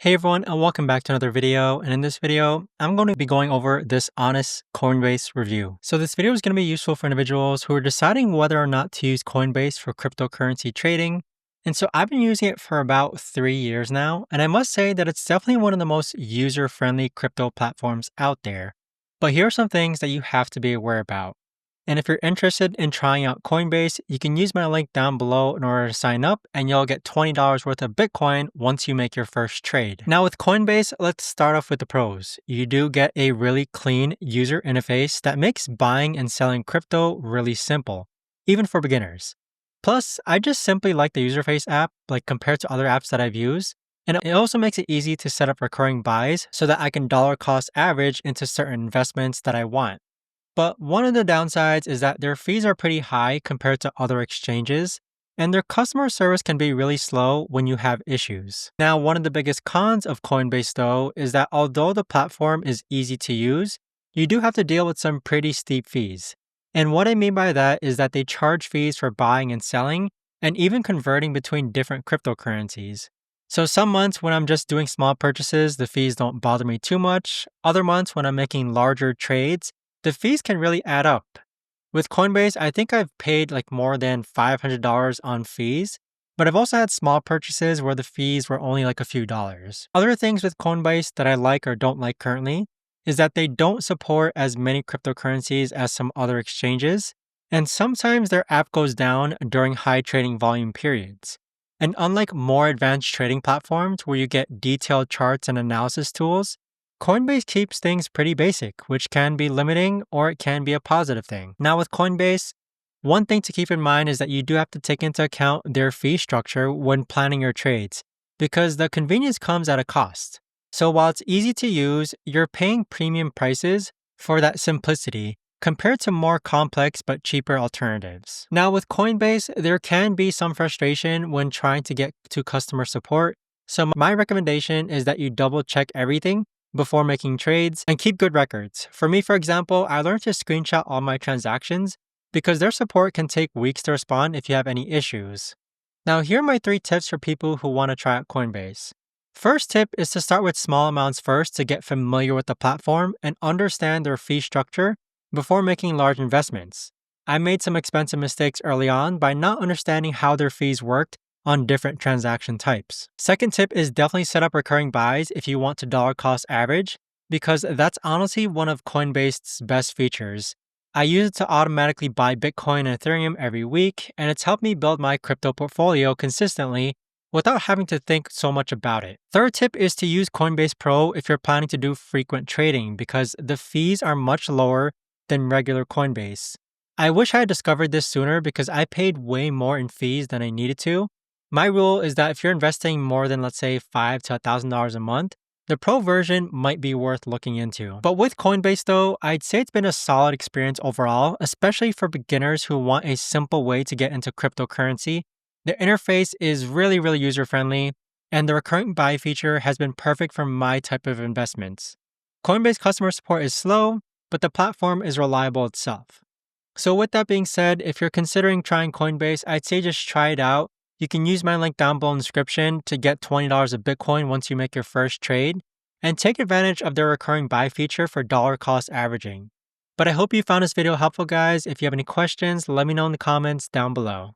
Hey everyone, and welcome back to another video. And in this video, I'm going to be going over this honest Coinbase review. So this video is going to be useful for individuals who are deciding whether or not to use Coinbase for cryptocurrency trading. And so I've been using it for about 3 years now, and I must say that it's definitely one of the most user-friendly crypto platforms out there. But here are some things that you have to be aware about. And if you're interested in trying out Coinbase, you can use my link down below in order to sign up, and you'll get $20 worth of Bitcoin once you make your first trade. Now with Coinbase, let's start off with the pros. You do get a really clean user interface that makes buying and selling crypto really simple, even for beginners. Plus, I just simply like the user face app, like compared to other apps that I've used. And it also makes it easy to set up recurring buys so that I can dollar cost average into certain investments that I want. But one of the downsides is that their fees are pretty high compared to other exchanges, and their customer service can be really slow when you have issues. Now, one of the biggest cons of Coinbase though is that although the platform is easy to use, you do have to deal with some pretty steep fees. And what I mean by that is that they charge fees for buying and selling, and even converting between different cryptocurrencies. So some months when I'm just doing small purchases, the fees don't bother me too much. Other months when I'm making larger trades, the fees can really add up. With Coinbase, I think I've paid like more than $500 on fees, but I've also had small purchases where the fees were only like a few dollars. Other things with Coinbase that I like or don't like currently is that they don't support as many cryptocurrencies as some other exchanges, and sometimes their app goes down during high trading volume periods. And unlike more advanced trading platforms where you get detailed charts and analysis tools, Coinbase keeps things pretty basic, which can be limiting or it can be a positive thing. Now with Coinbase, one thing to keep in mind is that you do have to take into account their fee structure when planning your trades, because the convenience comes at a cost. So while it's easy to use, you're paying premium prices for that simplicity compared to more complex but cheaper alternatives. Now with Coinbase, there can be some frustration when trying to get to customer support. So my recommendation is that you double check everything before making trades and keep good records. For me, for example, I learned to screenshot all my transactions because their support can take weeks to respond if you have any issues. Now, here are my 3 tips for people who want to try out Coinbase. First tip is to start with small amounts first to get familiar with the platform and understand their fee structure before making large investments. I made some expensive mistakes early on by not understanding how their fees worked on different transaction types. Second tip is definitely set up recurring buys if you want to dollar cost average, because that's honestly one of Coinbase's best features. I use it to automatically buy Bitcoin and Ethereum every week, and it's helped me build my crypto portfolio consistently without having to think so much about it. Third tip is to use Coinbase Pro if you're planning to do frequent trading, because the fees are much lower than regular Coinbase. I wish I had discovered this sooner because I paid way more in fees than I needed to. My rule is that if you're investing more than, let's say, $500 to $1,000 a month, the pro version might be worth looking into. But with Coinbase though, I'd say it's been a solid experience overall, especially for beginners who want a simple way to get into cryptocurrency. The interface is really user-friendly, and the recurring buy feature has been perfect for my type of investments. Coinbase customer support is slow, but the platform is reliable itself. So with that being said, if you're considering trying Coinbase, I'd say just try it out. You can use my link down below in the description to get $20 of Bitcoin once you make your first trade, and take advantage of their recurring buy feature for dollar cost averaging. But I hope you found this video helpful, guys. If you have any questions, let me know in the comments down below.